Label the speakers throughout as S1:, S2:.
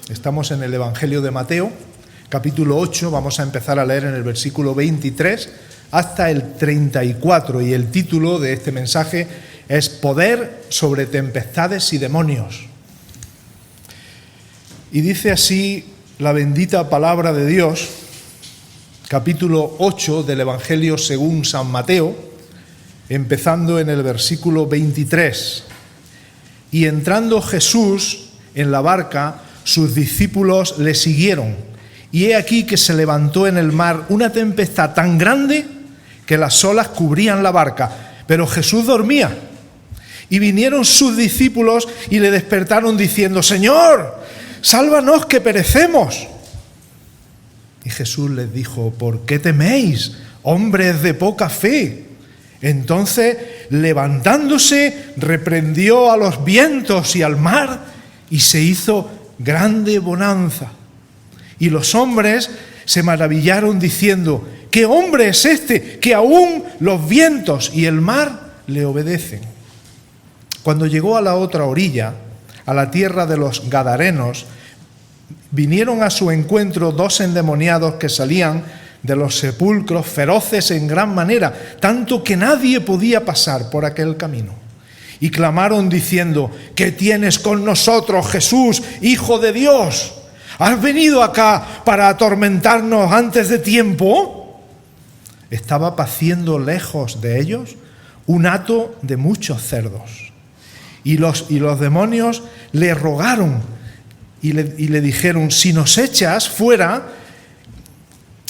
S1: Estamos en el Evangelio de Mateo, capítulo 8, vamos a empezar a leer en el versículo 23 hasta el 34 y el título de este mensaje es Poder sobre tempestades y demonios. Y dice así la bendita palabra de Dios, capítulo 8 del Evangelio según San Mateo, empezando en el versículo 23. Y entrando Jesús en la barca, sus discípulos le siguieron. Y he aquí que se levantó en el mar una tempestad tan grande que las olas cubrían la barca. Pero Jesús dormía. Y vinieron sus discípulos y le despertaron diciendo: Señor, sálvanos que perecemos. Y Jesús les dijo: ¿por qué teméis, hombres de poca fe? Entonces, levantándose, reprendió a los vientos y al mar, y se hizo grande bonanza. Y los hombres se maravillaron diciendo: ¿qué hombre es este que aún los vientos y el mar le obedecen? Cuando llegó a la otra orilla, a la tierra de los Gadarenos, vinieron a su encuentro dos endemoniados que salían de los sepulcros feroces en gran manera, tanto que nadie podía pasar por aquel camino. Y clamaron diciendo: ¿qué tienes con nosotros, Jesús, Hijo de Dios? ¿Has venido acá para atormentarnos antes de tiempo? Estaba paciendo lejos de ellos un hato de muchos cerdos. Y los demonios le rogaron y le dijeron: si nos echas fuera,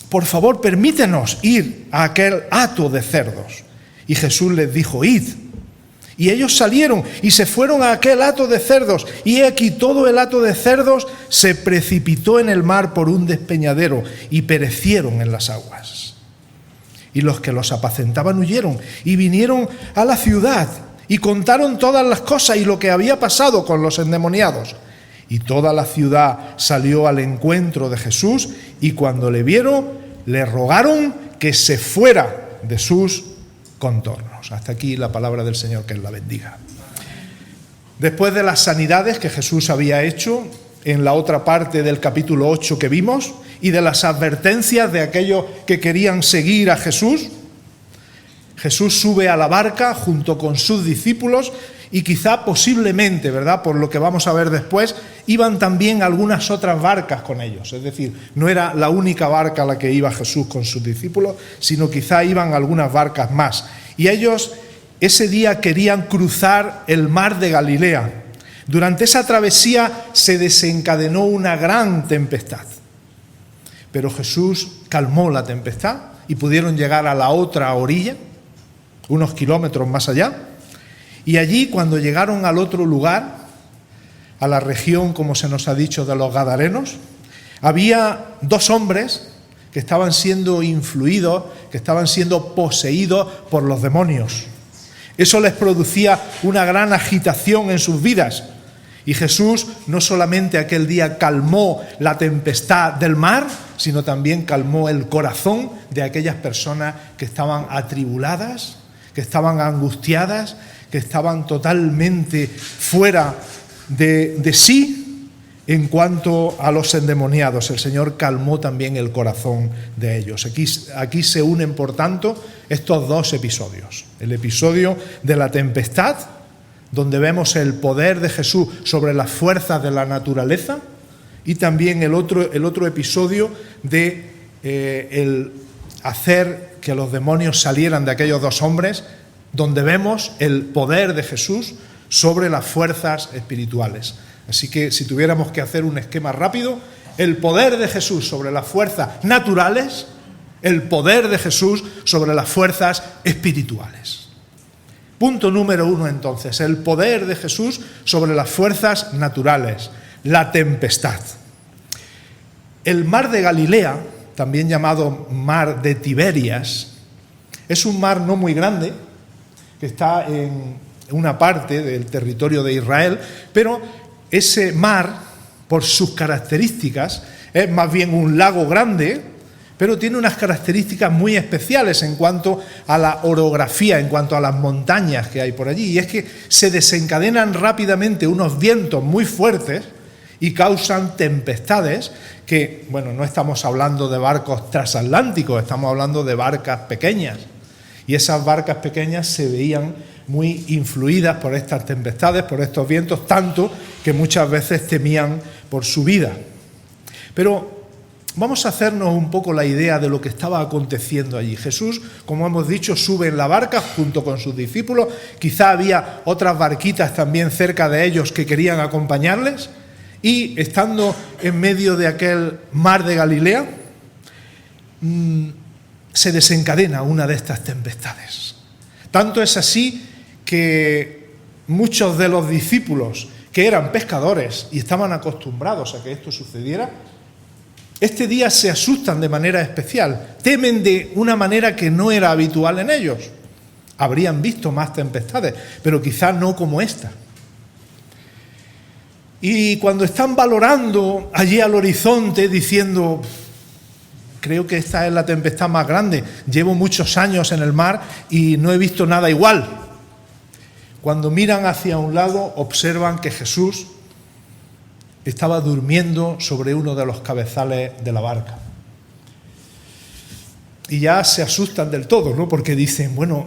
S1: por favor permítenos ir a aquel hato de cerdos. Y Jesús les dijo: id. Y ellos salieron y se fueron a aquel hato de cerdos, y he aquí todo el hato de cerdos se precipitó en el mar por un despeñadero y perecieron en las aguas. Y los que los apacentaban huyeron y vinieron a la ciudad y contaron todas las cosas y lo que había pasado con los endemoniados. Y toda la ciudad salió al encuentro de Jesús, y cuando le vieron, le rogaron que se fuera de sus contornos. Hasta aquí la palabra del Señor, que Él la bendiga. Después de las sanidades que Jesús había hecho en la otra parte del capítulo 8 que vimos, y de las advertencias de aquellos que querían seguir a Jesús, Jesús sube a la barca junto con sus discípulos, y quizá posiblemente, ¿verdad?, por lo que vamos a ver después, iban también algunas otras barcas con ellos. Es decir, no era la única barca a la que iba Jesús con sus discípulos, sino quizá iban algunas barcas más. Y ellos ese día querían cruzar el mar de Galilea. Durante esa travesía se desencadenó una gran tempestad. Pero Jesús calmó la tempestad y pudieron llegar a la otra orilla, unos kilómetros más allá. Y allí, cuando llegaron al otro lugar, a la región, como se nos ha dicho, de los Gadarenos, había dos hombres que estaban siendo influidos, que estaban siendo poseídos por los demonios. Eso les producía una gran agitación en sus vidas. Y Jesús no solamente aquel día calmó la tempestad del mar, sino también calmó el corazón de aquellas personas que estaban atribuladas, que estaban angustiadas, que estaban totalmente fuera de sí en cuanto a los endemoniados. El Señor calmó también el corazón de ellos. Aquí se unen, por tanto, estos dos episodios. El episodio de la tempestad, donde vemos el poder de Jesús sobre las fuerzas de la naturaleza, y también el otro episodio de el hacer que los demonios salieran de aquellos dos hombres, donde vemos el poder de Jesús sobre las fuerzas espirituales. Así que si tuviéramos que hacer un esquema rápido, el poder de Jesús sobre las fuerzas naturales, el poder de Jesús sobre las fuerzas espirituales. Punto número 1, entonces, el poder de Jesús sobre las fuerzas naturales, la tempestad. El mar de Galilea, también llamado mar de Tiberias, es un mar no muy grande, que está en una parte del territorio de Israel, pero ese mar, por sus características, es más bien un lago grande, pero tiene unas características muy especiales en cuanto a la orografía, en cuanto a las montañas que hay por allí, y es que se desencadenan rápidamente unos vientos muy fuertes y causan tempestades que, bueno, no estamos hablando de barcos transatlánticos, estamos hablando de barcas pequeñas. Y esas barcas pequeñas se veían muy influidas por estas tempestades, por estos vientos, tanto que muchas veces temían por su vida. Pero vamos a hacernos un poco la idea de lo que estaba aconteciendo allí. Jesús, como hemos dicho, sube en la barca junto con sus discípulos. Quizá había otras barquitas también cerca de ellos que querían acompañarles. Y estando en medio de aquel mar de Galilea, se desencadena una de estas tempestades. Tanto es así que muchos de los discípulos que eran pescadores y estaban acostumbrados a que esto sucediera, este día se asustan de manera especial, temen de una manera que no era habitual en ellos. Habrían visto más tempestades, pero quizás no como esta. Y cuando están valorando allí al horizonte, diciendo: creo que esta es la tempestad más grande, llevo muchos años en el mar y no he visto nada igual. Cuando miran hacia un lado, observan que Jesús estaba durmiendo sobre uno de los cabezales de la barca. Y ya se asustan del todo, ¿no? Porque dicen: bueno,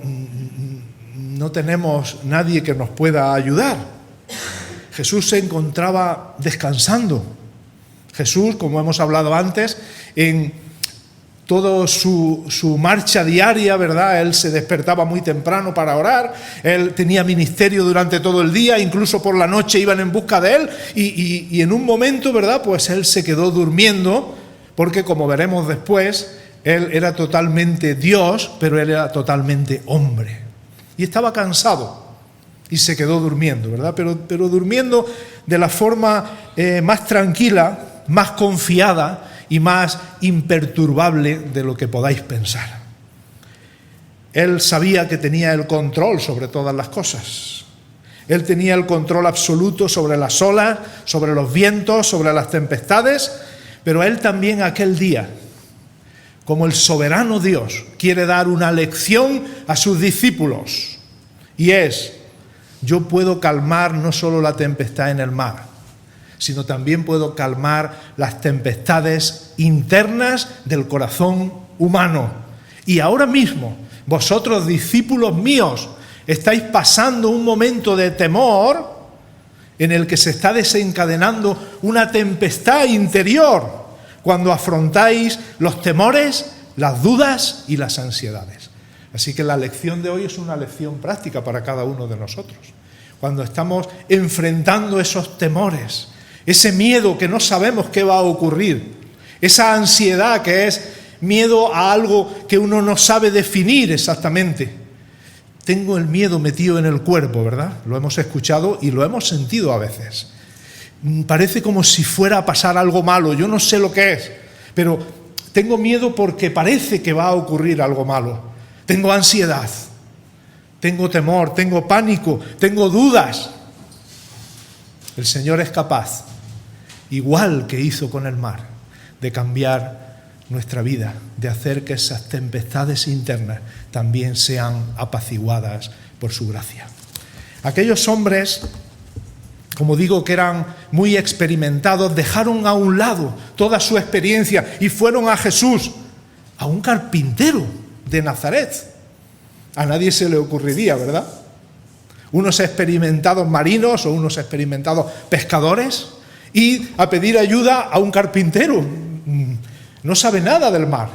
S1: no tenemos nadie que nos pueda ayudar. Jesús se encontraba descansando. Jesús, como hemos hablado antes, en toda su marcha diaria, ¿verdad? Él se despertaba muy temprano para orar, él tenía ministerio durante todo el día, incluso por la noche iban en busca de él, y en un momento, ¿verdad? Pues él se quedó durmiendo, porque como veremos después, él era totalmente Dios, pero él era totalmente hombre. Y estaba cansado y se quedó durmiendo, ¿verdad? Pero durmiendo de la forma más tranquila, más confiada y más imperturbable de lo que podáis pensar. Él sabía que tenía el control sobre todas las cosas. Él tenía el control absoluto sobre las olas, sobre los vientos, sobre las tempestades, pero él también aquel día, como el soberano Dios, quiere dar una lección a sus discípulos. Y es: yo puedo calmar no solo la tempestad en el mar, sino también puedo calmar las tempestades internas del corazón humano. Y ahora mismo, vosotros, discípulos míos, estáis pasando un momento de temor en el que se está desencadenando una tempestad interior cuando afrontáis los temores, las dudas y las ansiedades. Así que la lección de hoy es una lección práctica para cada uno de nosotros. Cuando estamos enfrentando esos temores, ese miedo que no sabemos qué va a ocurrir, esa ansiedad que es miedo a algo que uno no sabe definir exactamente. Tengo el miedo metido en el cuerpo, ¿verdad? Lo hemos escuchado y lo hemos sentido a veces. Parece como si fuera a pasar algo malo, yo no sé lo que es, pero tengo miedo porque parece que va a ocurrir algo malo. Tengo ansiedad, tengo temor, tengo pánico, tengo dudas. El Señor es capaz, igual que hizo con el mar, de cambiar nuestra vida, de hacer que esas tempestades internas también sean apaciguadas por su gracia. Aquellos hombres, como digo, que eran muy experimentados, dejaron a un lado toda su experiencia y fueron a Jesús, a un carpintero de Nazaret. A nadie se le ocurriría, ¿verdad? Unos experimentados marinos o unos experimentados pescadores, y a pedir ayuda a un carpintero. No sabe nada del mar.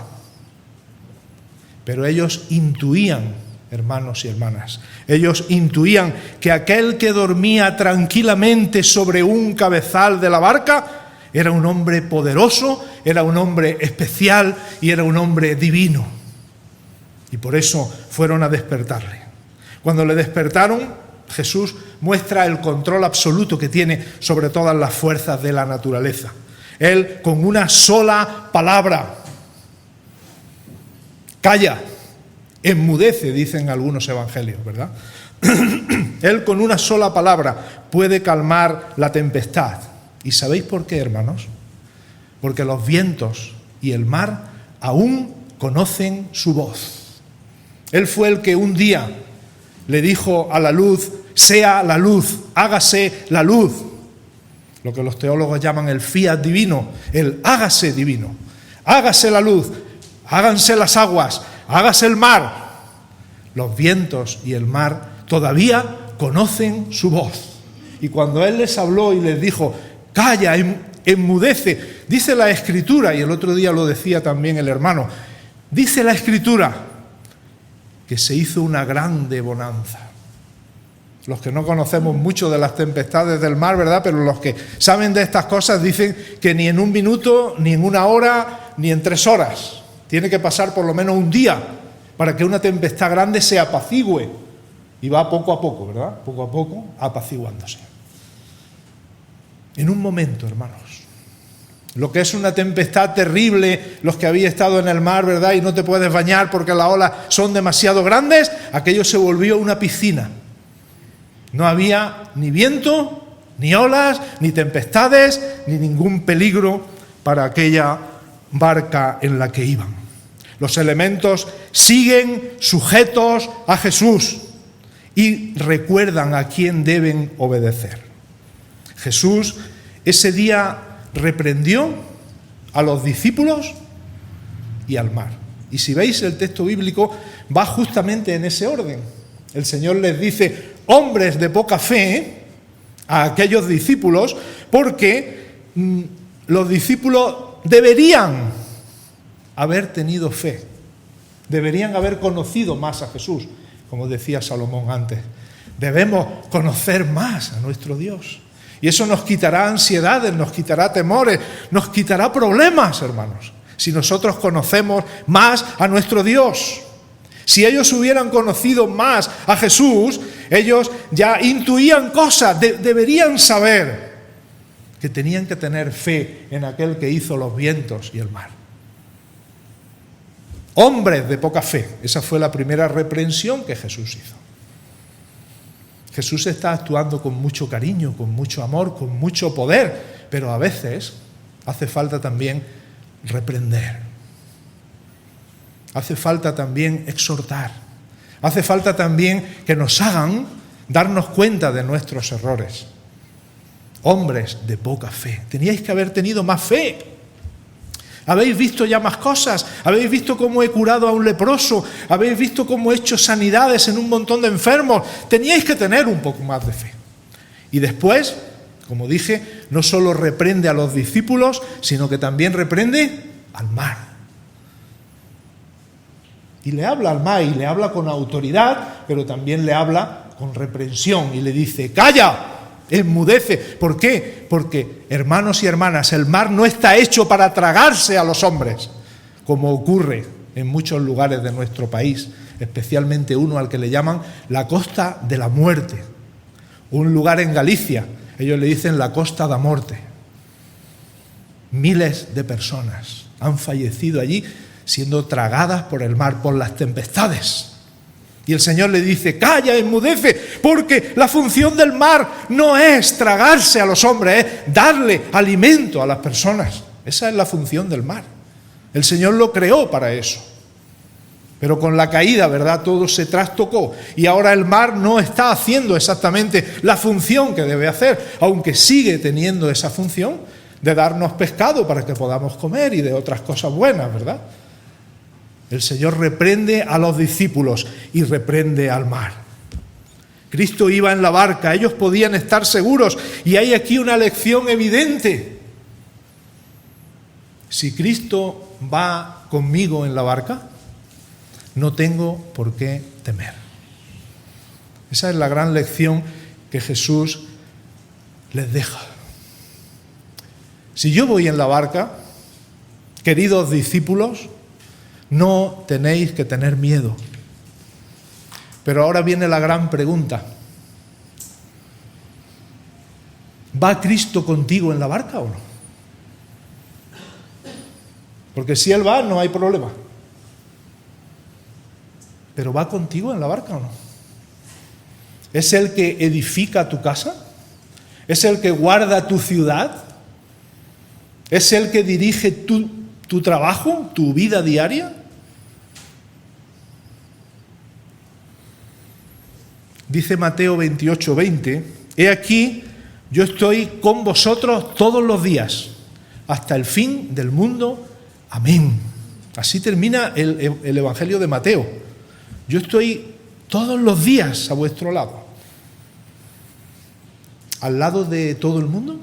S1: Pero ellos intuían, hermanos y hermanas, ellos intuían que aquel que dormía tranquilamente sobre un cabezal de la barca era un hombre poderoso, era un hombre especial y era un hombre divino. Y por eso fueron a despertarle. Cuando le despertaron, Jesús muestra el control absoluto que tiene sobre todas las fuerzas de la naturaleza. Él, con una sola palabra, calla, enmudece, dicen algunos evangelios, ¿verdad? Él, con una sola palabra, puede calmar la tempestad. ¿Y sabéis por qué, hermanos? Porque los vientos y el mar aún conocen su voz. Él fue el que un día le dijo a la luz: sea la luz, hágase la luz. lo que los teólogos llaman el fiat divino, el hágase divino. Hágase la luz, háganse las aguas, hágase el mar. Los vientos y el mar todavía conocen su voz. Y cuando Él les habló y les dijo, calla, enmudece, dice la Escritura, y el otro día lo decía también el hermano, dice la Escritura que se hizo una grande bonanza. Los que no conocemos mucho de las tempestades del mar, ¿verdad? Pero los que saben de estas cosas dicen que ni en un minuto, ni en una hora, ni en 3 horas. Tiene que pasar por lo menos un día para que una tempestad grande se apacigüe. Y va poco a poco, ¿verdad? Poco a poco, apaciguándose. En un momento, hermanos. Lo que es una tempestad terrible, los que habéis estado en el mar, ¿verdad? Y no te puedes bañar porque las olas son demasiado grandes, aquello se volvió una piscina. No había ni viento, ni olas, ni tempestades, ni ningún peligro para aquella barca en la que iban. Los elementos siguen sujetos a Jesús y recuerdan a quién deben obedecer. Jesús ese día reprendió a los discípulos y al mar. Y si veis el texto bíblico, va justamente en ese orden. El Señor les dice, hombres de poca fe, a aquellos discípulos, porque los discípulos deberían haber tenido fe, deberían haber conocido más a Jesús, como decía Salomón antes. Debemos conocer más a nuestro Dios. Y eso nos quitará ansiedades, nos quitará temores, nos quitará problemas, hermanos, si nosotros conocemos más a nuestro Dios. Si ellos hubieran conocido más a Jesús, ellos ya intuían cosas, deberían saber que tenían que tener fe en aquel que hizo los vientos y el mar. Hombres de poca fe, esa fue la primera reprensión que Jesús hizo. Jesús está actuando con mucho cariño, con mucho amor, con mucho poder, pero a veces hace falta también reprender. Hace falta también exhortar. Hace falta también que nos hagan darnos cuenta de nuestros errores. Hombres de poca fe. Teníais que haber tenido más fe. Habéis visto ya más cosas. Habéis visto cómo he curado a un leproso. Habéis visto cómo he hecho sanidades en un montón de enfermos. Teníais que tener un poco más de fe. Y después, como dije, no solo reprende a los discípulos, sino que también reprende al mar. Y le habla al mar, y le habla con autoridad, pero también le habla con reprensión. Y le dice, ¡calla! Enmudece. ¿Por qué? Porque, hermanos y hermanas, el mar no está hecho para tragarse a los hombres, como ocurre en muchos lugares de nuestro país, especialmente uno al que le llaman la Costa de la Muerte. Un lugar en Galicia, ellos le dicen la Costa da Morte. Miles de personas han fallecido allí, siendo tragadas por el mar, por las tempestades. Y el Señor le dice, calla, enmudece, porque la función del mar no es tragarse a los hombres, es darle alimento a las personas. Esa es la función del mar. El Señor lo creó para eso. Pero con la caída, ¿verdad?, todo se trastocó. Y ahora el mar no está haciendo exactamente la función que debe hacer, aunque sigue teniendo esa función de darnos pescado para que podamos comer y de otras cosas buenas, ¿verdad? El Señor reprende a los discípulos y reprende al mar. Cristo iba en la barca, ellos podían estar seguros, y hay aquí una lección evidente. Si Cristo va conmigo en la barca, no tengo por qué temer. Esa es la gran lección que Jesús les deja. Si yo voy en la barca, queridos discípulos, no tenéis que tener miedo. Pero ahora viene la gran pregunta. ¿Va Cristo contigo en la barca o no? Porque si Él va, no hay problema. ¿Pero va contigo en la barca o no? ¿Es el que edifica tu casa? ¿Es el que guarda tu ciudad? ¿Es el que dirige tu trabajo, tu vida diaria? Dice Mateo 28:20, he aquí, yo estoy con vosotros todos los días, hasta el fin del mundo. Amén. Así termina el Evangelio de Mateo. Yo estoy todos los días a vuestro lado. ¿Al lado de todo el mundo?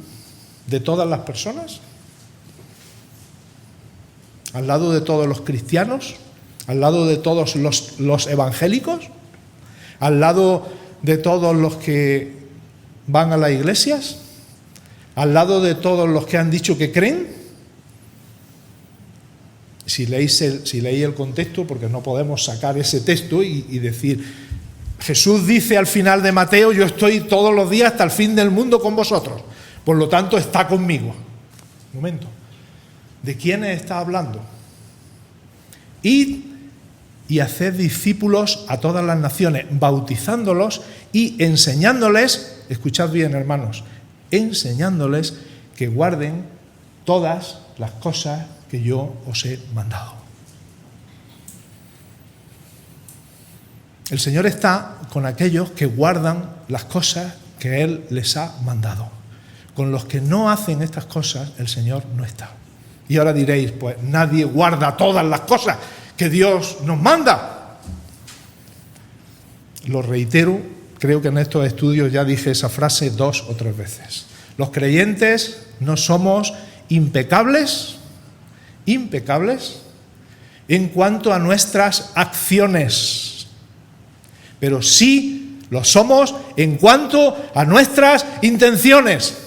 S1: ¿De todas las personas? ¿Al lado de todos los cristianos? ¿Al lado de todos los evangélicos? ¿Al lado de todos los que van a las iglesias? ¿Al lado de todos los que han dicho que creen? Si leéis el contexto, porque no podemos sacar ese texto y decir, Jesús dice al final de Mateo, yo estoy todos los días hasta el fin del mundo con vosotros, por lo tanto está conmigo. Un momento, ¿de quiénes está hablando? Id y haced discípulos a todas las naciones, bautizándolos y enseñándoles, escuchad bien hermanos, enseñándoles que guarden todas las cosas que yo os he mandado. El Señor está con aquellos que guardan las cosas que Él les ha mandado. Con los que no hacen estas cosas, el Señor no está. Y ahora diréis, pues nadie guarda todas las cosas que Dios nos manda. Lo reitero, creo que en estos estudios ya dije esa frase 2 o 3 veces. Los creyentes no somos impecables en cuanto a nuestras acciones, pero sí lo somos en cuanto a nuestras intenciones.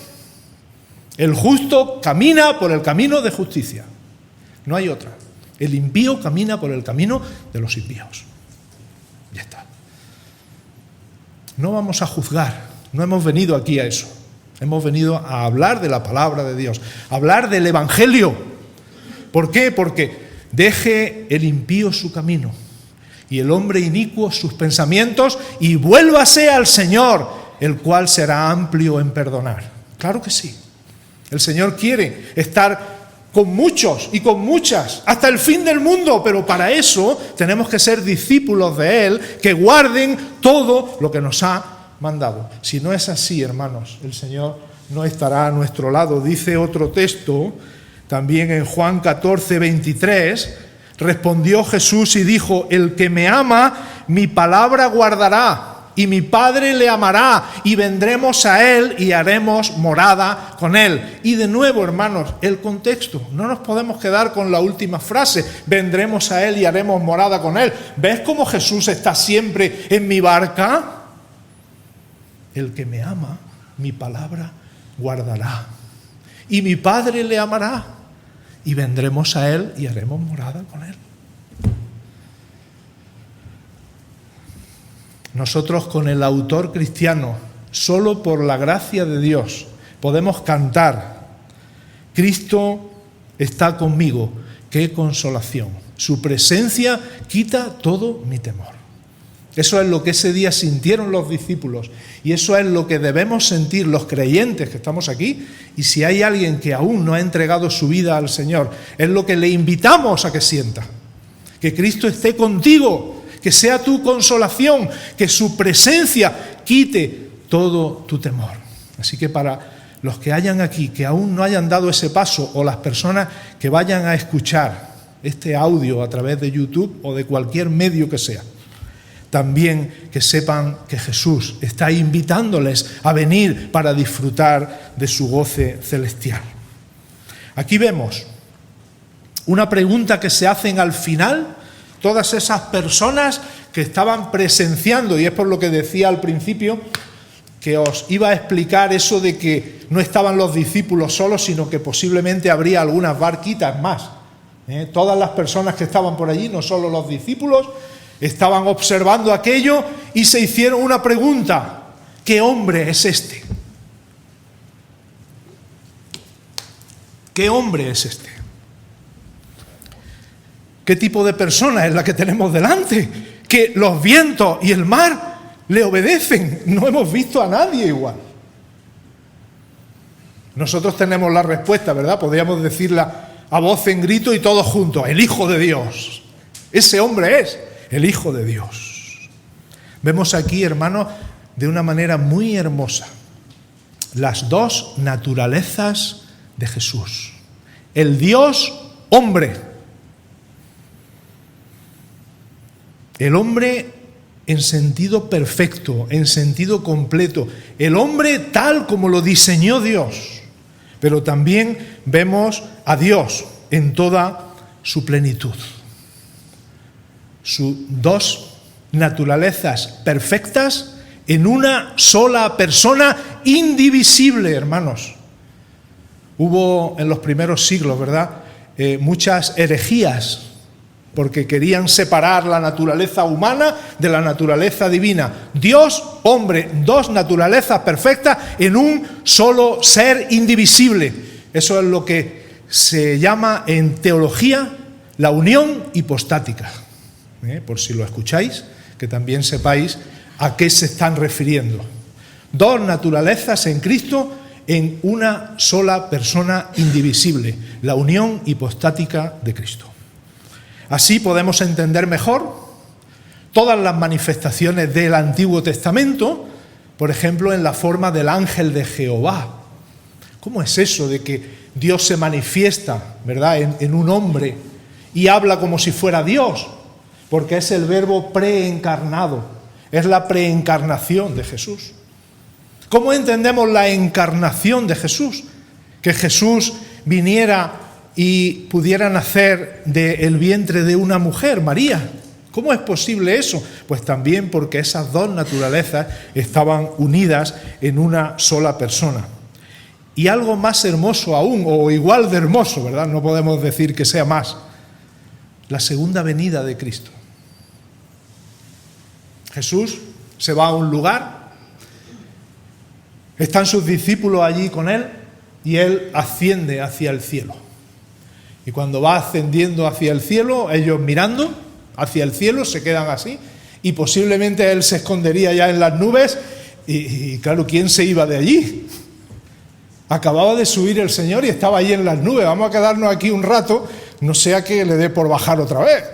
S1: El justo camina por el camino de justicia, no hay otra. El impío camina por el camino de los impíos. Ya está. No vamos a juzgar, no hemos venido aquí a eso. Hemos venido a hablar de la palabra de Dios, a hablar del Evangelio. ¿Por qué? Porque deje el impío su camino y el hombre inicuo sus pensamientos y vuélvase al Señor, el cual será amplio en perdonar. Claro que sí. El Señor quiere estar con muchos y con muchas hasta el fin del mundo, pero para eso tenemos que ser discípulos de Él, que guarden todo lo que nos ha mandado. Si no es así, hermanos, el Señor no estará a nuestro lado. Dice otro texto, también en Juan 14, 23, respondió Jesús y dijo, el que me ama, mi palabra guardará, y mi Padre le amará, y vendremos a Él y haremos morada con Él. Y de nuevo, hermanos, el contexto. No nos podemos quedar con la última frase, vendremos a Él y haremos morada con Él. ¿Ves cómo Jesús está siempre en mi barca? El que me ama, mi palabra guardará, y mi Padre le amará, y vendremos a Él y haremos morada con Él. Nosotros con el autor cristiano, solo por la gracia de Dios, podemos cantar, Cristo está conmigo, qué consolación. Su presencia quita todo mi temor. Eso es lo que ese día sintieron los discípulos y eso es lo que debemos sentir los creyentes que estamos aquí. Y si hay alguien que aún no ha entregado su vida al Señor, es lo que le invitamos a que sienta. Que Cristo esté contigo, que sea tu consolación, que su presencia quite todo tu temor. Así que para los que hayan aquí, que aún no hayan dado ese paso, o las personas que vayan a escuchar este audio a través de YouTube o de cualquier medio que sea, también que sepan que Jesús está invitándoles a venir para disfrutar de su goce celestial. Aquí vemos una pregunta que se hacen al final todas esas personas que estaban presenciando, y es por lo que decía al principio que os iba a explicar eso de que no estaban los discípulos solos, sino que posiblemente habría algunas barquitas más. Todas las personas que estaban por allí, no solo los discípulos, estaban observando aquello y se hicieron una pregunta: ¿qué hombre es este? ¿Qué hombre es este? ¿Qué tipo de persona es la que tenemos delante? Que los vientos y el mar le obedecen. No hemos visto a nadie igual. Nosotros tenemos la respuesta, ¿verdad? Podríamos decirla a voz en grito y todos juntos: el Hijo de Dios. Ese hombre es el Hijo de Dios. Vemos aquí, hermanos, de una manera muy hermosa las dos naturalezas de Jesús. El Dios hombre. El hombre en sentido perfecto, en sentido completo. El hombre tal como lo diseñó Dios. Pero también vemos a Dios en toda su plenitud. Sus dos naturalezas perfectas en una sola persona indivisible, hermanos. Hubo en los primeros siglos, ¿verdad?, muchas herejías, porque querían separar la naturaleza humana de la naturaleza divina. Dios, hombre, dos naturalezas perfectas en un solo ser indivisible. Eso es lo que se llama en teología la unión hipostática. Por si lo escucháis, que también sepáis a qué se están refiriendo. Dos naturalezas en Cristo en una sola persona indivisible, la unión hipostática de Cristo. Así podemos entender mejor todas las manifestaciones del Antiguo Testamento, por ejemplo, en la forma del ángel de Jehová. ¿Cómo es eso de que Dios se manifiesta, ¿verdad?, en un hombre y habla como si fuera Dios? Porque es el verbo preencarnado, es la preencarnación de Jesús. ¿Cómo entendemos la encarnación de Jesús? Que Jesús viniera y pudiera nacer del vientre de una mujer, María. ¿Cómo es posible eso? Pues también porque esas dos naturalezas estaban unidas en una sola persona. Y algo más hermoso aún, o igual de hermoso, ¿verdad? No podemos decir que sea más. La segunda venida de Cristo. Jesús se va a un lugar, están sus discípulos allí con él y él asciende hacia el cielo. Y cuando va ascendiendo hacia el cielo, ellos mirando hacia el cielo se quedan así y posiblemente él se escondería ya en las nubes y claro, ¿quién se iba de allí? Acababa de subir el Señor y estaba allí en las nubes. Vamos a quedarnos aquí un rato, no sea que le dé por bajar otra vez.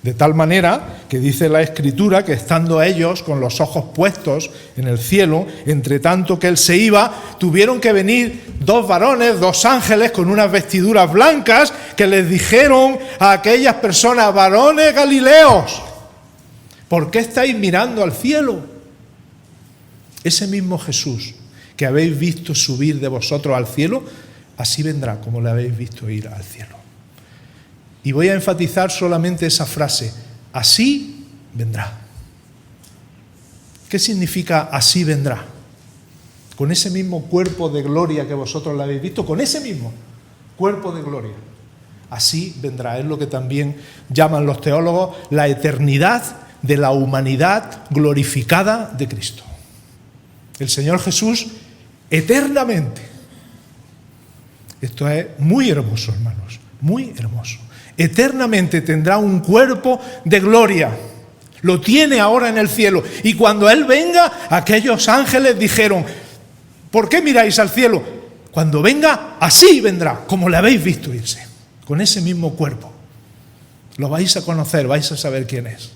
S1: De tal manera que dice la Escritura que estando ellos con los ojos puestos en el cielo, entre tanto que él se iba, tuvieron que venir dos varones, dos ángeles con unas vestiduras blancas que les dijeron a aquellas personas: varones galileos, ¿por qué estáis mirando al cielo? Ese mismo Jesús que habéis visto subir de vosotros al cielo, así vendrá como le habéis visto ir al cielo. Y voy a enfatizar solamente esa frase: así vendrá. ¿Qué significa así vendrá? Con ese mismo cuerpo de gloria que vosotros le habéis visto, con ese mismo cuerpo de gloria. Así vendrá. Es lo que también llaman los teólogos la eternidad de la humanidad glorificada de Cristo. El Señor Jesús eternamente. Esto es muy hermoso, hermanos, muy hermoso. Eternamente tendrá un cuerpo de gloria. Lo tiene ahora en el cielo. Y cuando Él venga, aquellos ángeles dijeron: ¿por qué miráis al cielo? Cuando venga, así vendrá, como le habéis visto irse. Con ese mismo cuerpo. Lo vais a conocer, vais a saber quién es.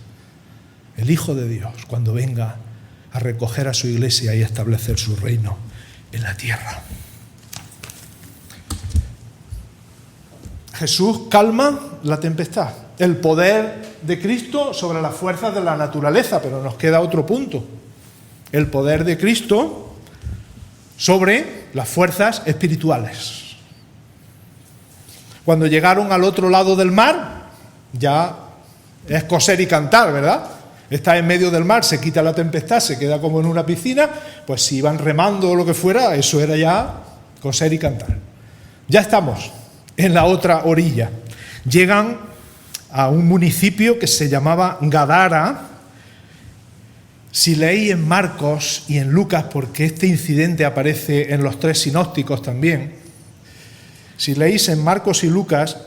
S1: El Hijo de Dios, cuando venga a recoger a su iglesia y a establecer su reino en la tierra. Jesús calma la tempestad, el poder de Cristo sobre las fuerzas de la naturaleza, pero nos queda otro punto, el poder de Cristo sobre las fuerzas espirituales. Cuando llegaron al otro lado del mar, ya es coser y cantar, ¿verdad? Está en medio del mar, se quita la tempestad, se queda como en una piscina, pues si iban remando o lo que fuera, eso era ya coser y cantar. Ya estamos en la otra orilla. Llegan a un municipio que se llamaba Gadara. Si leéis en Marcos y en Lucas, porque este incidente aparece en los tres sinópticos también, si leéis en Marcos y Lucas,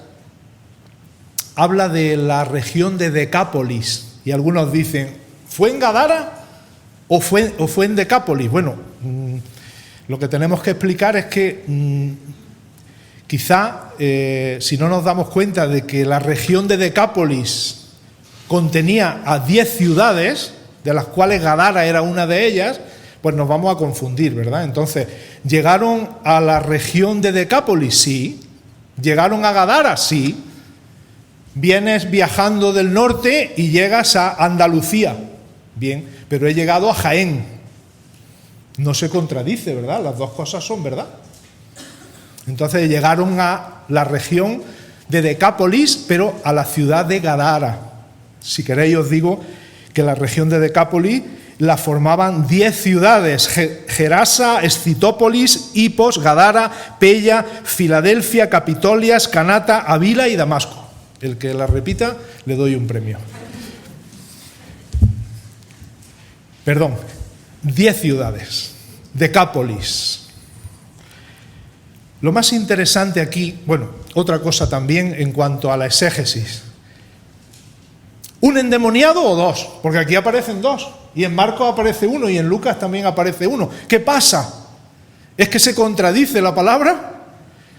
S1: habla de la región de Decápolis, y algunos dicen, ¿fue en Gadara o fue en Decápolis? Bueno, lo que tenemos que explicar es que quizá, si no nos damos cuenta de que la región de Decápolis contenía a 10 ciudades, de las cuales Gadara era una de ellas, pues nos vamos a confundir, ¿verdad? Entonces, ¿llegaron a la región de Decápolis? Sí. ¿Llegaron a Gadara? Sí. Vienes viajando del norte y llegas a Andalucía. Bien, pero he llegado a Jaén. No se contradice, ¿verdad? Las dos cosas son verdad. Entonces llegaron a la región de Decápolis, pero a la ciudad de Gadara. Si queréis os digo que la región de Decápolis la formaban 10 ciudades: Gerasa, Escitópolis, Hipos, Gadara, Pella, Filadelfia, Capitolias, Canata, Avila y Damasco. El que la repita le doy un premio. Perdón, 10 ciudades, Decápolis. Lo más interesante aquí, bueno, otra cosa también en cuanto a la exégesis. ¿Un endemoniado o dos? Porque aquí aparecen dos. Y en Marcos aparece uno y en Lucas también aparece uno. ¿Qué pasa? ¿Es que se contradice la palabra?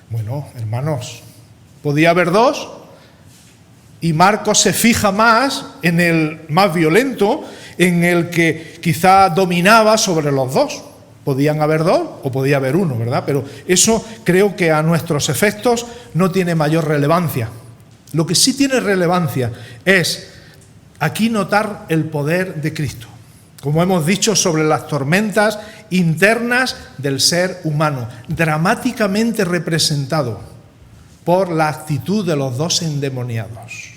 S1: Bueno, hermanos, podía haber dos y Marcos se fija más en el más violento, en el que quizá dominaba sobre los dos. Podían haber dos o podía haber uno, ¿verdad? Pero eso creo que a nuestros efectos no tiene mayor relevancia. Lo que sí tiene relevancia es aquí notar el poder de Cristo, como hemos dicho, sobre las tormentas internas del ser humano, dramáticamente representado por la actitud de los dos endemoniados.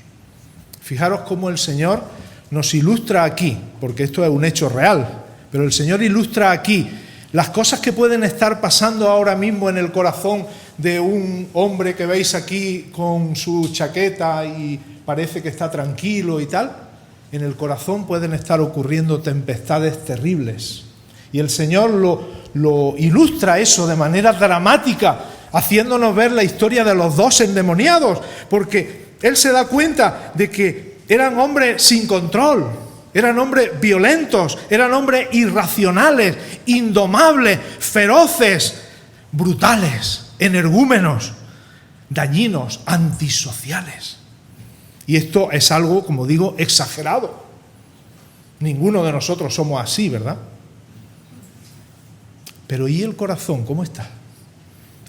S1: Fijaros cómo el Señor nos ilustra aquí, porque esto es un hecho real, pero el Señor ilustra aquí las cosas que pueden estar pasando ahora mismo en el corazón de un hombre que veis aquí con su chaqueta y parece que está tranquilo y tal. En el corazón pueden estar ocurriendo tempestades terribles. Y el Señor lo ilustra eso de manera dramática, haciéndonos ver la historia de los dos endemoniados, porque Él se da cuenta de que eran hombres sin control, eran hombres violentos, eran hombres irracionales, indomables, feroces, brutales, energúmenos, dañinos, antisociales. Y esto es algo, como digo, exagerado. Ninguno de nosotros somos así, ¿verdad? Pero ¿y el corazón cómo está?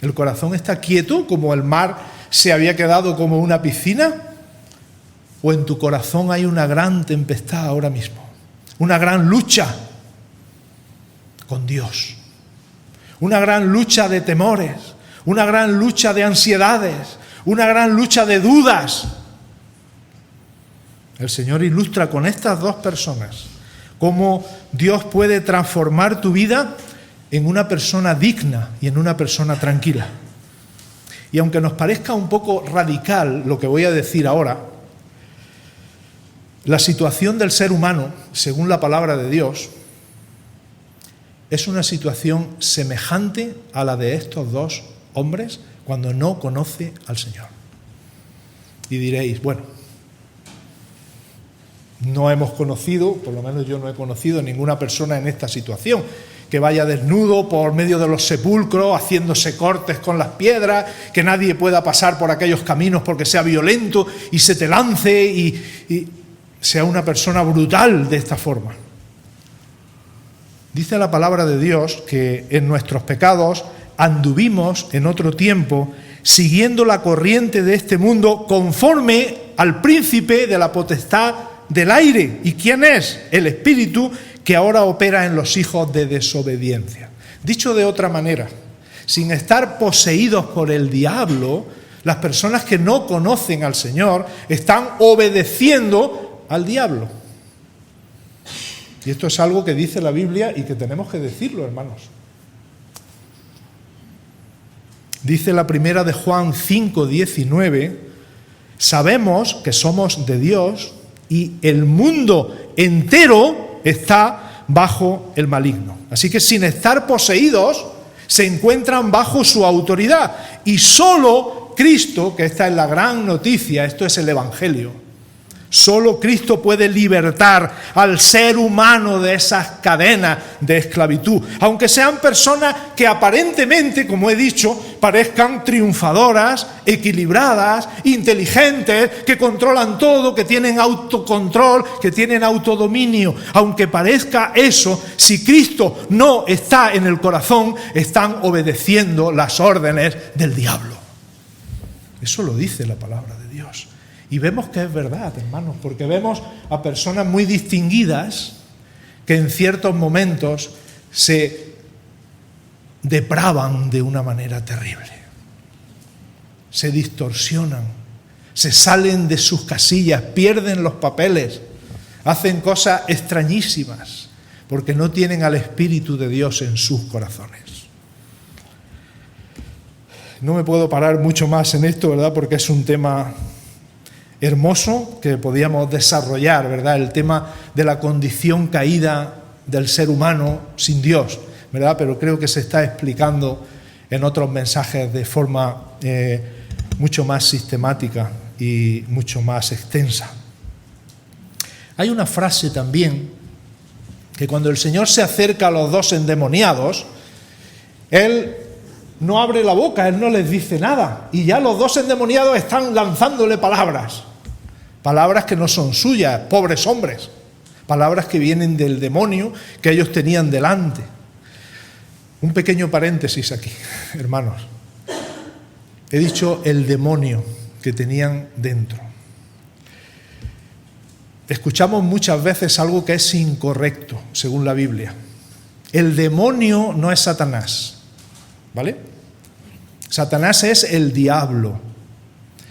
S1: ¿El corazón está quieto, como el mar se había quedado como una piscina? ¿O en tu corazón hay una gran tempestad ahora mismo? Una gran lucha con Dios. Una gran lucha de temores. Una gran lucha de ansiedades. Una gran lucha de dudas. El Señor ilustra con estas dos personas cómo Dios puede transformar tu vida en una persona digna y en una persona tranquila. Y aunque nos parezca un poco radical lo que voy a decir ahora, la situación del ser humano, según la palabra de Dios, es una situación semejante a la de estos dos hombres cuando no conoce al Señor. Y diréis, bueno, no hemos conocido, por lo menos yo no he conocido ninguna persona en esta situación que vaya desnudo por medio de los sepulcros, haciéndose cortes con las piedras, que nadie pueda pasar por aquellos caminos porque sea violento y se te lance y sea una persona brutal de esta forma. Dice la palabra de Dios que en nuestros pecados anduvimos en otro tiempo siguiendo la corriente de este mundo conforme al príncipe de la potestad del aire. ¿Y quién es? El espíritu que ahora opera en los hijos de desobediencia. Dicho de otra manera, sin estar poseídos por el diablo, las personas que no conocen al Señor están obedeciendo al diablo. Y esto es algo que dice la Biblia y que tenemos que decirlo, hermanos. Dice la primera de Juan 5:19, sabemos que somos de Dios y el mundo entero está bajo el maligno. Así que sin estar poseídos, se encuentran bajo su autoridad. Y solo Cristo, que esta es la gran noticia, esto es el Evangelio, Solo Cristo puede libertar al ser humano de esas cadenas de esclavitud. Aunque sean personas que aparentemente, como he dicho, parezcan triunfadoras, equilibradas, inteligentes, que controlan todo, que tienen autocontrol, que tienen autodominio. Aunque parezca eso, si Cristo no está en el corazón, están obedeciendo las órdenes del diablo. Eso lo dice la palabra de Dios. Y vemos que es verdad, hermanos, porque vemos a personas muy distinguidas que en ciertos momentos se depravan de una manera terrible. Se distorsionan, se salen de sus casillas, pierden los papeles, hacen cosas extrañísimas, porque no tienen al Espíritu de Dios en sus corazones. No me puedo parar mucho más en esto, ¿verdad?, porque es un tema hermoso que podíamos desarrollar, ¿verdad? El tema de la condición caída del ser humano sin Dios, ¿verdad? Pero creo que se está explicando en otros mensajes de forma mucho más sistemática y mucho más extensa. Hay una frase también que cuando el Señor se acerca a los dos endemoniados, Él no abre la boca, Él no les dice nada, y ya los dos endemoniados están lanzándole palabras que no son suyas, pobres hombres, palabras que vienen del demonio que ellos tenían delante. Un pequeño paréntesis aquí, hermanos. He dicho el demonio que tenían dentro. Escuchamos muchas veces algo que es incorrecto, según la Biblia. El demonio no es Satanás, ¿vale? Satanás es el diablo.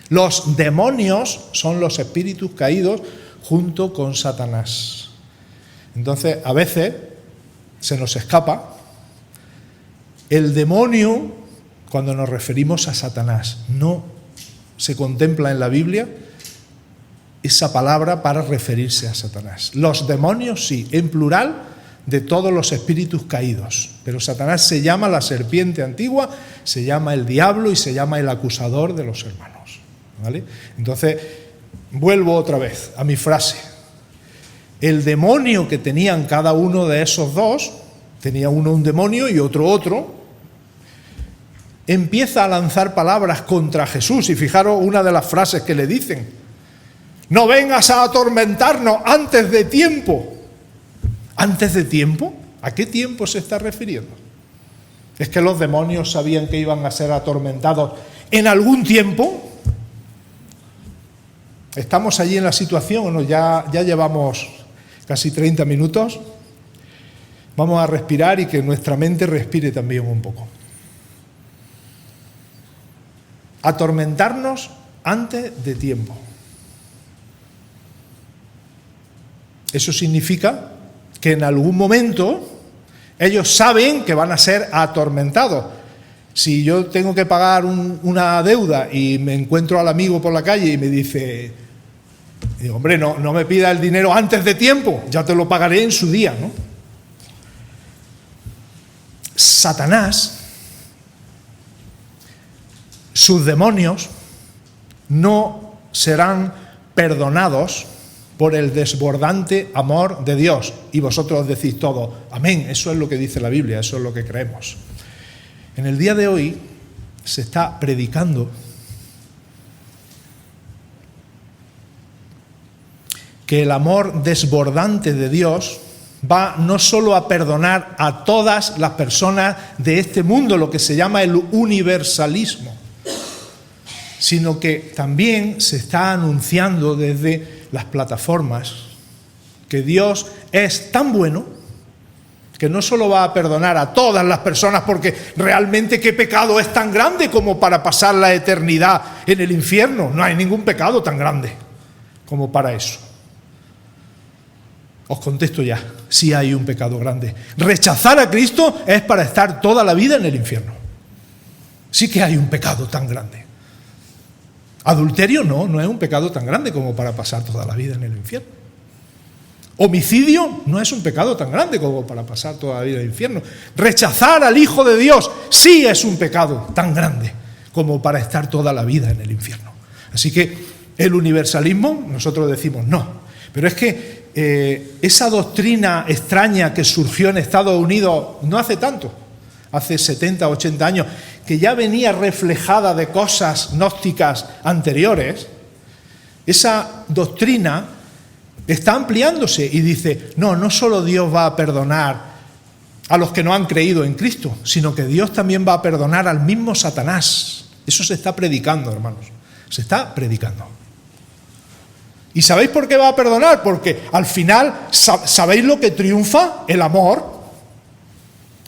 S1: Los demonios son los espíritus caídos junto con Satanás. Entonces, a veces se nos escapa el demonio cuando nos referimos a Satanás. No se contempla en la Biblia esa palabra para referirse a Satanás. Los demonios sí, en plural, de todos los espíritus caídos. Pero Satanás se llama la serpiente antigua, se llama el diablo y se llama el acusador de los hermanos. ¿Vale? Entonces, vuelvo otra vez a mi frase. El demonio que tenían cada uno de esos dos, tenía uno un demonio y otro, empieza a lanzar palabras contra Jesús. Y fijaros una de las frases que le dicen: no vengas a atormentarnos antes de tiempo. ¿Antes de tiempo? ¿A qué tiempo se está refiriendo? ¿Es que los demonios sabían que iban a ser atormentados en algún tiempo? Estamos allí en la situación, ya llevamos casi 30 minutos. Vamos a respirar y que nuestra mente respire también un poco. Atormentarnos antes de tiempo. Eso significa que en algún momento ellos saben que van a ser atormentados. Si yo tengo que pagar una deuda y me encuentro al amigo por la calle y me dice, digo, hombre, no me pida el dinero antes de tiempo, ya te lo pagaré en su día, ¿no? Satanás, sus demonios, no serán perdonados por el desbordante amor de Dios. Y vosotros decís todo, amén, eso es lo que dice la Biblia, eso es lo que creemos. En el día de hoy se está predicando que el amor desbordante de Dios va no solo a perdonar a todas las personas de este mundo, lo que se llama el universalismo, sino que también se está anunciando desde las plataformas que Dios es tan bueno que no solo va a perdonar a todas las personas, porque realmente ¿qué pecado es tan grande como para pasar la eternidad en el infierno? No hay ningún pecado tan grande como para eso. Os contesto ya, sí hay un pecado grande. Rechazar a Cristo es para estar toda la vida en el infierno. Sí que hay un pecado tan grande. Adulterio no es un pecado tan grande como para pasar toda la vida en el infierno. Homicidio no es un pecado tan grande como para pasar toda la vida en el infierno. Rechazar al Hijo de Dios sí es un pecado tan grande como para estar toda la vida en el infierno. Así que El universalismo, nosotros decimos no. Pero es que esa doctrina extraña que surgió en Estados Unidos no hace tanto, hace 70, 80 años, que ya venía reflejada de cosas gnósticas anteriores, esa doctrina está ampliándose y dice, no solo Dios va a perdonar a los que no han creído en Cristo, sino que Dios también va a perdonar al mismo Satanás. Eso se está predicando, hermanos, se está predicando. ¿Y sabéis por qué va a perdonar? Porque al final, ¿sabéis lo que triunfa? El amor.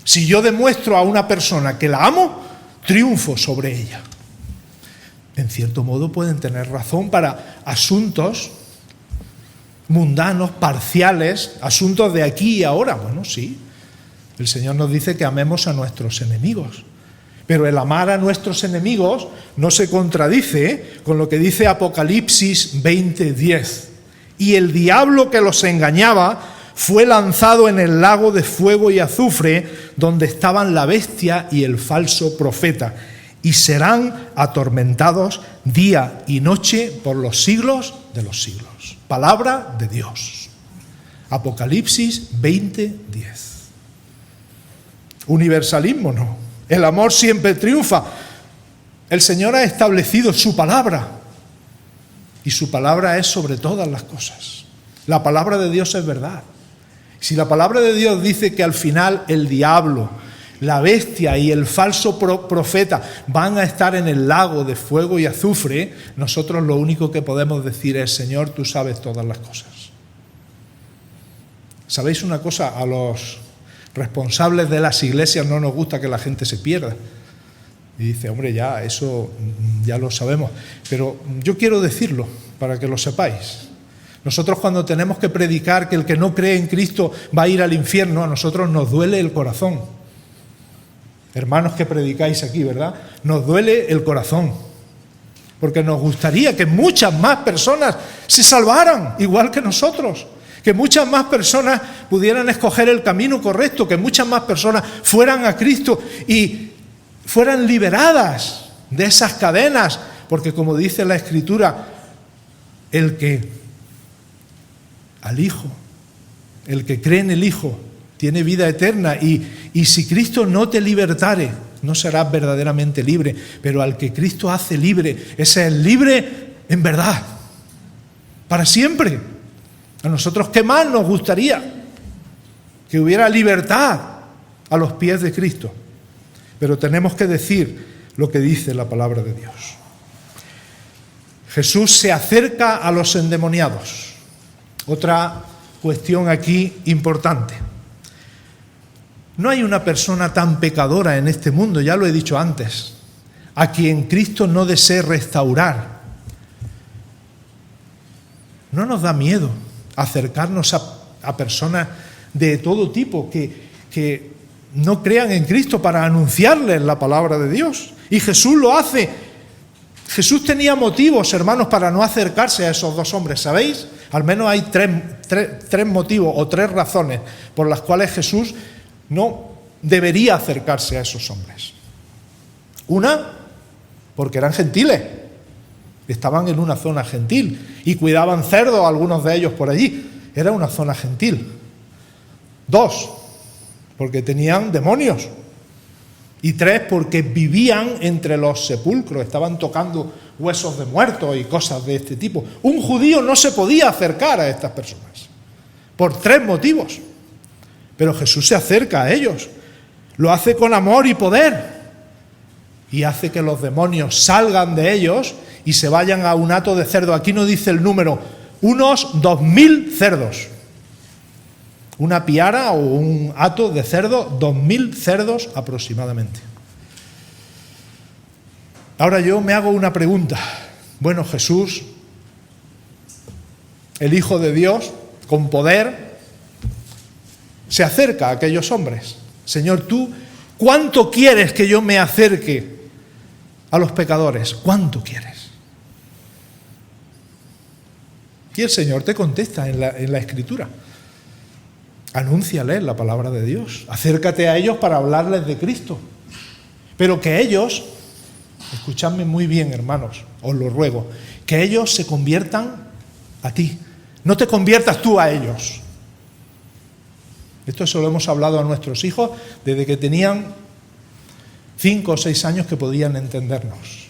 S1: Si yo demuestro a una persona que la amo, triunfo sobre ella. En cierto modo pueden tener razón para asuntos mundanos, parciales, asuntos de aquí y ahora. Bueno, sí, el Señor nos dice que amemos a nuestros enemigos. Pero el amar a nuestros enemigos no se contradice con lo que dice Apocalipsis 20:10. Y el diablo que los engañaba fue lanzado en el lago de fuego y azufre, donde estaban la bestia y el falso profeta, y serán atormentados día y noche por los siglos de los siglos. Palabra de Dios. Apocalipsis 20:10. Universalismo no. El amor siempre triunfa. El Señor ha establecido su palabra. Y su palabra es sobre todas las cosas. La palabra de Dios es verdad. Si la palabra de Dios dice que al final el diablo, la bestia y el falso profeta van a estar en el lago de fuego y azufre, nosotros lo único que podemos decir es, Señor, tú sabes todas las cosas. ¿Sabéis una cosa? A los responsables de las iglesias no nos gusta que la gente se pierda. Y dice, hombre, ya, eso ya lo sabemos. Pero yo quiero decirlo para que lo sepáis. Nosotros cuando tenemos que predicar que el que no cree en Cristo va a ir al infierno, a nosotros nos duele el corazón. Hermanos que predicáis aquí, ¿verdad? Nos duele el corazón. Porque nos gustaría que muchas más personas se salvaran, igual que nosotros. Que muchas más personas pudieran escoger el camino correcto, que muchas más personas fueran a Cristo y fueran liberadas de esas cadenas, porque como dice la Escritura, el que cree en el Hijo, tiene vida eterna, y si Cristo no te libertare, no serás verdaderamente libre, pero al que Cristo hace libre, ese es libre en verdad, para siempre. A nosotros, ¿qué más nos gustaría? Que hubiera libertad a los pies de Cristo. Pero tenemos que decir lo que dice la palabra de Dios. Jesús se acerca a los endemoniados. Otra cuestión aquí importante. No hay una persona tan pecadora en este mundo, ya lo he dicho antes, a quien Cristo no desee restaurar. No nos da miedo acercarnos a personas de todo tipo que no crean en Cristo para anunciarles la palabra de Dios. Y Jesús lo hace. Jesús tenía motivos, hermanos, para no acercarse a esos dos hombres, ¿sabéis? Al menos hay tres motivos o tres razones por las cuales Jesús no debería acercarse a esos hombres. Una, porque eran gentiles. Estaban en una zona gentil y cuidaban cerdos, algunos de ellos por allí. Era una zona gentil. Dos, porque tenían demonios. Y tres, porque vivían entre los sepulcros, estaban tocando huesos de muertos y cosas de este tipo. Un judío no se podía acercar a estas personas, por tres motivos. Pero Jesús se acerca a ellos, lo hace con amor y poder, y hace que los demonios salgan de ellos y se vayan a un hato de cerdo. Aquí no dice el número, unos 2000 cerdos. Una piara o un hato de cerdo, 2000 cerdos aproximadamente. Ahora yo me hago una pregunta. Bueno, Jesús, el Hijo de Dios, con poder, se acerca a aquellos hombres. Señor, ¿tú cuánto quieres que yo me acerque a los pecadores? ¿Cuánto quieres? Y el Señor te contesta en la Escritura. Anúnciales la palabra de Dios. Acércate a ellos para hablarles de Cristo. Pero que ellos escuchadme muy bien, hermanos, os lo ruego, que ellos se conviertan a ti, no te conviertas tú a ellos. Esto se lo hemos hablado a nuestros hijos desde que tenían 5 o 6 años que podían entendernos.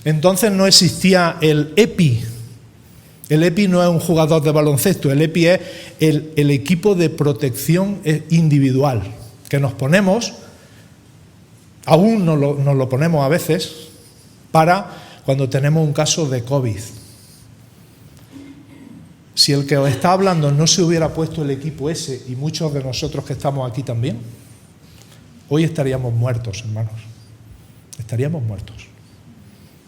S1: Entonces no existía el EPI. El EPI no es un jugador de baloncesto, el EPI es el equipo de protección individual que nos ponemos, aún nos lo ponemos a veces, para cuando tenemos un caso de COVID. Si el que os está hablando no se hubiera puesto el equipo ese, y muchos de nosotros que estamos aquí también, hoy estaríamos muertos, hermanos. Estaríamos muertos.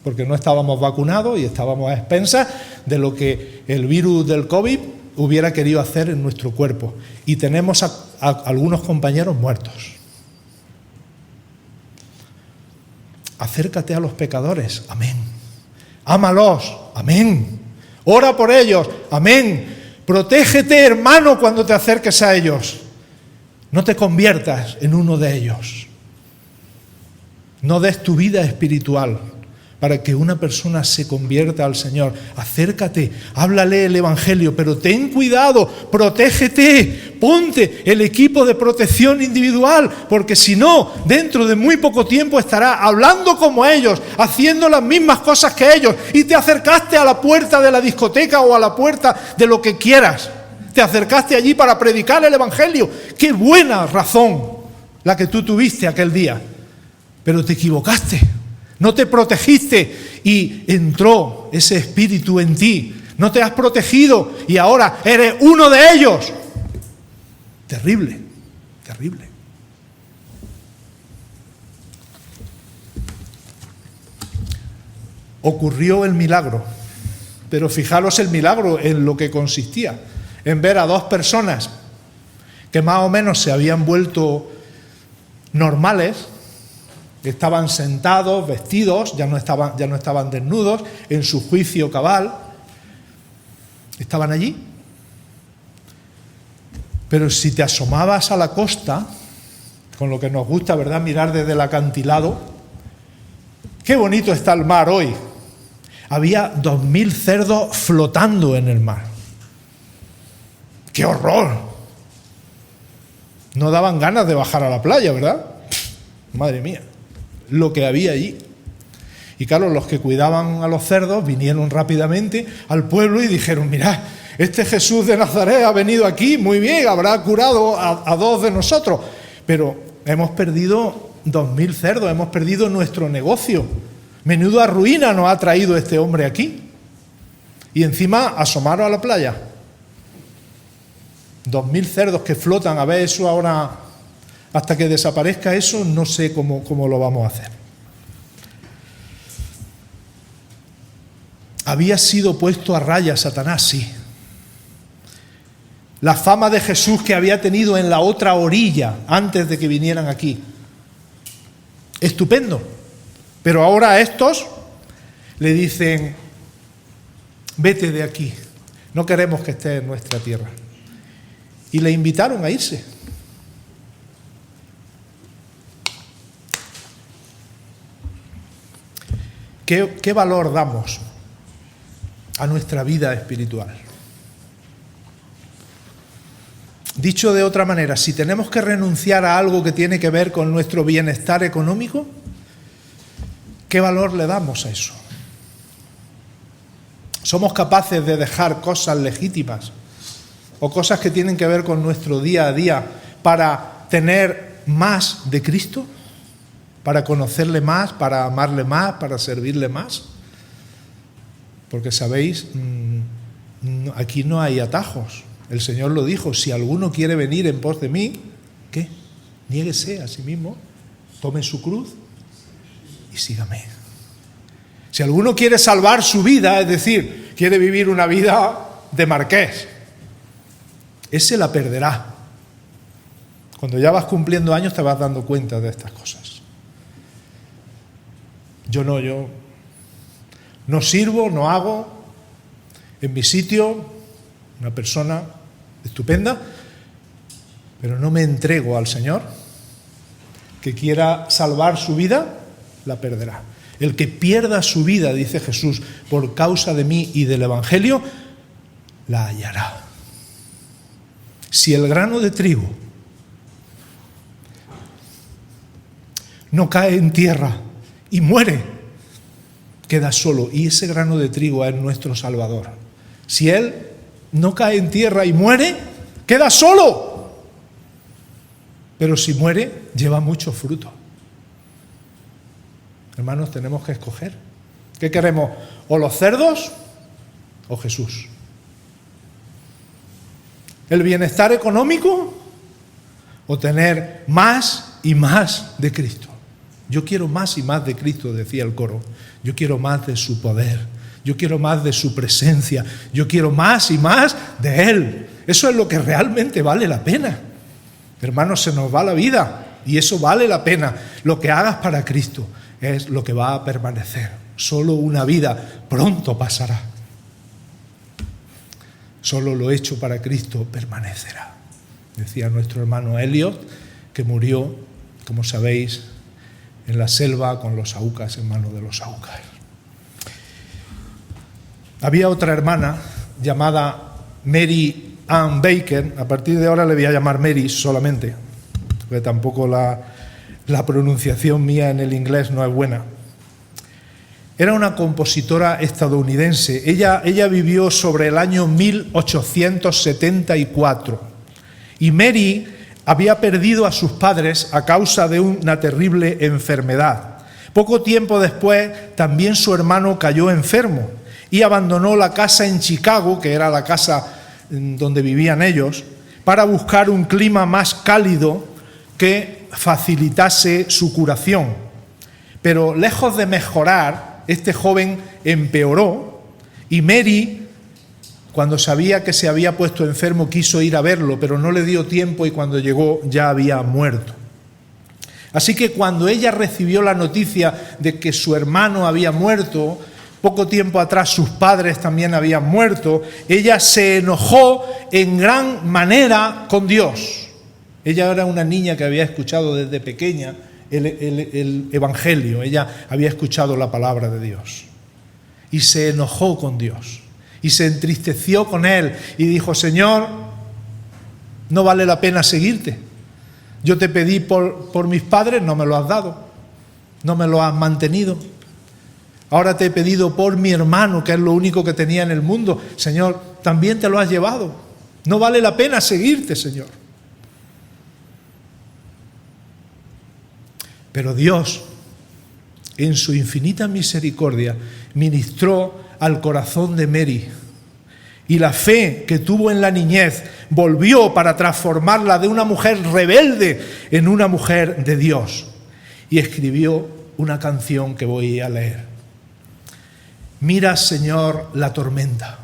S1: Porque no estábamos vacunados y estábamos a expensas de lo que el virus del COVID hubiera querido hacer en nuestro cuerpo. Y tenemos a algunos compañeros muertos. Acércate a los pecadores, amén. Ámalos, amén. Ora por ellos, amén. Protégete, hermano, cuando te acerques a ellos. No te conviertas en uno de ellos. No des tu vida espiritual para que una persona se convierta al Señor. Acércate, háblale el Evangelio, pero ten cuidado, protégete, ponte el equipo de protección individual, porque si no, dentro de muy poco tiempo estará hablando como ellos, haciendo las mismas cosas que ellos, y te acercaste a la puerta de la discoteca o a la puerta de lo que quieras. Te acercaste allí para predicar el Evangelio. ¡Qué buena razón la que tú tuviste aquel día! Pero te equivocaste. No te protegiste y entró ese espíritu en ti. No te has protegido y ahora eres uno de ellos. Terrible, terrible. Ocurrió el milagro, pero fijaros el milagro en lo que consistía. En ver a 2 personas que más o menos se habían vuelto normales. Estaban sentados, vestidos, ya no estaban desnudos, en su juicio cabal. Estaban allí. Pero si te asomabas a la costa, con lo que nos gusta, ¿verdad?, mirar desde el acantilado, qué bonito está el mar hoy. Había 2000 cerdos flotando en el mar. ¡Qué horror! No daban ganas de bajar a la playa, ¿verdad? Madre mía, lo que había allí. Y claro, los que cuidaban a los cerdos vinieron rápidamente al pueblo y dijeron: mirad, este Jesús de Nazaret ha venido aquí, muy bien, habrá curado a 2 de nosotros, pero hemos perdido 2000 cerdos, hemos perdido nuestro negocio. Menuda ruina nos ha traído este hombre aquí. Y encima asomaron a la playa. 2000 cerdos que flotan, a ver, eso ahora, hasta que desaparezca eso, no sé cómo lo vamos a hacer. Había sido puesto a raya Satanás, sí. La fama de Jesús que había tenido en la otra orilla antes de que vinieran aquí. Estupendo. Pero ahora a estos le dicen: vete de aquí, no queremos que estés en nuestra tierra. Y le invitaron a irse. ¿Qué valor damos a nuestra vida espiritual? Dicho de otra manera, si tenemos que renunciar a algo que tiene que ver con nuestro bienestar económico, ¿qué valor le damos a eso? ¿Somos capaces de dejar cosas legítimas o cosas que tienen que ver con nuestro día a día para tener más de Cristo? ¿Para conocerle más, para amarle más, para servirle más? Porque sabéis, aquí no hay atajos. El Señor lo dijo: si alguno quiere venir en pos de mí, ¿qué? Niéguese a sí mismo, tome su cruz y sígame. Si alguno quiere salvar su vida, es decir, quiere vivir una vida de marqués, ese la perderá. Cuando ya vas cumpliendo años te vas dando cuenta de estas cosas. Yo no sirvo, no hago. En mi sitio, una persona estupenda, pero no me entrego al Señor, que quiera salvar su vida, la perderá. El que pierda su vida, dice Jesús, por causa de mí y del Evangelio, la hallará. Si el grano de trigo no cae en tierra y muere, queda solo. Y ese grano de trigo es nuestro Salvador. Si Él no cae en tierra y muere, queda solo. Pero si muere, lleva mucho fruto. Hermanos, tenemos que escoger. ¿Qué queremos? ¿O los cerdos o Jesús? ¿El bienestar económico o tener más y más de Cristo? Yo quiero más y más de Cristo, decía el coro. Yo quiero más de su poder. Yo quiero más de su presencia. Yo quiero más y más de Él. Eso es lo que realmente vale la pena. Hermanos, se nos va la vida y eso vale la pena. Lo que hagas para Cristo es lo que va a permanecer. Solo una vida pronto pasará. Solo lo hecho para Cristo permanecerá. Decía nuestro hermano Elliot, que murió, como sabéis, en la selva con los aucas, en manos de los aucas. Había otra hermana llamada Mary Ann Baker. A partir de ahora le voy a llamar Mary solamente, porque tampoco la pronunciación mía en el inglés no es buena. Era una compositora estadounidense. Ella vivió sobre el año 1874. Y Mary había perdido a sus padres a causa de una terrible enfermedad. Poco tiempo después, también su hermano cayó enfermo y abandonó la casa en Chicago, que era la casa donde vivían ellos, para buscar un clima más cálido que facilitase su curación. Pero lejos de mejorar, este joven empeoró y Mary, cuando sabía que se había puesto enfermo, quiso ir a verlo, pero no le dio tiempo y cuando llegó ya había muerto. Así que cuando ella recibió la noticia de que su hermano había muerto, poco tiempo atrás sus padres también habían muerto, ella se enojó en gran manera con Dios. Ella era una niña que había escuchado desde pequeña el Evangelio, ella había escuchado la palabra de Dios y se enojó con Dios y se entristeció con Él y dijo: Señor, no vale la pena seguirte. Yo te pedí por mis padres, no me lo has dado, no me lo has mantenido. Ahora te he pedido por mi hermano, que es lo único que tenía en el mundo. Señor, también te lo has llevado. No vale la pena seguirte, Señor. Pero Dios, en su infinita misericordia, ministró al corazón de Mary. Y la fe que tuvo en la niñez volvió para transformarla de una mujer rebelde en una mujer de Dios. Y escribió una canción que voy a leer. Mira, Señor, la tormenta,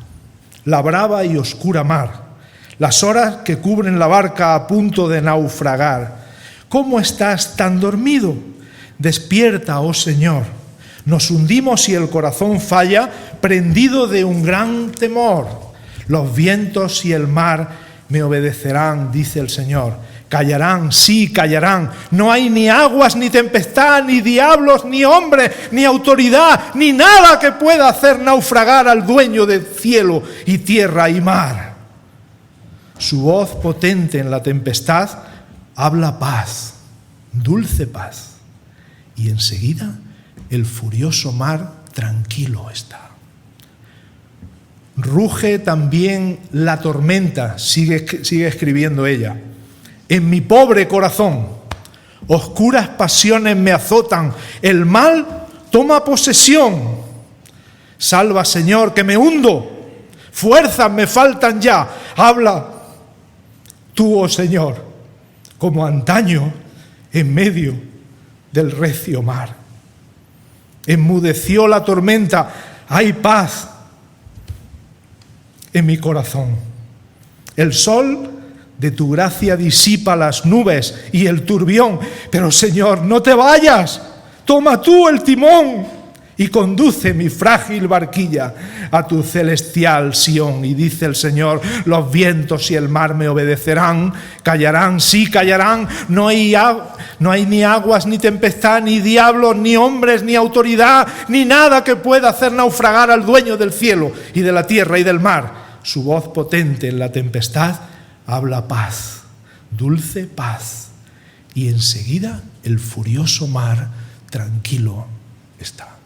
S1: la brava y oscura mar, las horas que cubren la barca a punto de naufragar. ¿Cómo estás tan dormido? Despierta, oh Señor. Nos hundimos y el corazón falla, prendido de un gran temor. Los vientos y el mar me obedecerán, dice el Señor. Callarán, sí, callarán. No hay ni aguas, ni tempestad, ni diablos, ni hombres, ni autoridad, ni nada que pueda hacer naufragar al dueño del cielo y tierra y mar. Su voz potente en la tempestad habla paz, dulce paz, y enseguida el furioso mar tranquilo está. Ruge también la tormenta, sigue escribiendo ella. En mi pobre corazón, oscuras pasiones me azotan, el mal toma posesión. Salva, Señor, que me hundo, fuerzas me faltan ya. Habla tú, oh Señor, como antaño en medio del recio mar. Enmudeció la tormenta, hay paz en mi corazón. El sol de tu gracia disipa las nubes y el turbión, pero Señor, no te vayas, toma tú el timón y conduce mi frágil barquilla a tu celestial Sión. Y dice el Señor: los vientos y el mar me obedecerán, callarán, sí callarán, no hay ni aguas, ni tempestad, ni diablos, ni hombres, ni autoridad, ni nada que pueda hacer naufragar al dueño del cielo y de la tierra y del mar. Su voz potente en la tempestad habla paz, dulce paz, y enseguida el furioso mar tranquilo está.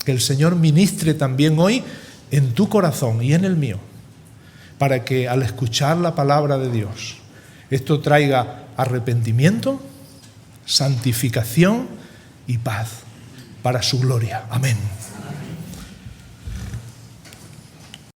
S1: Que el Señor ministre también hoy en tu corazón y en el mío, para que al escuchar la palabra de Dios, esto traiga arrepentimiento, santificación y paz para su gloria. Amén.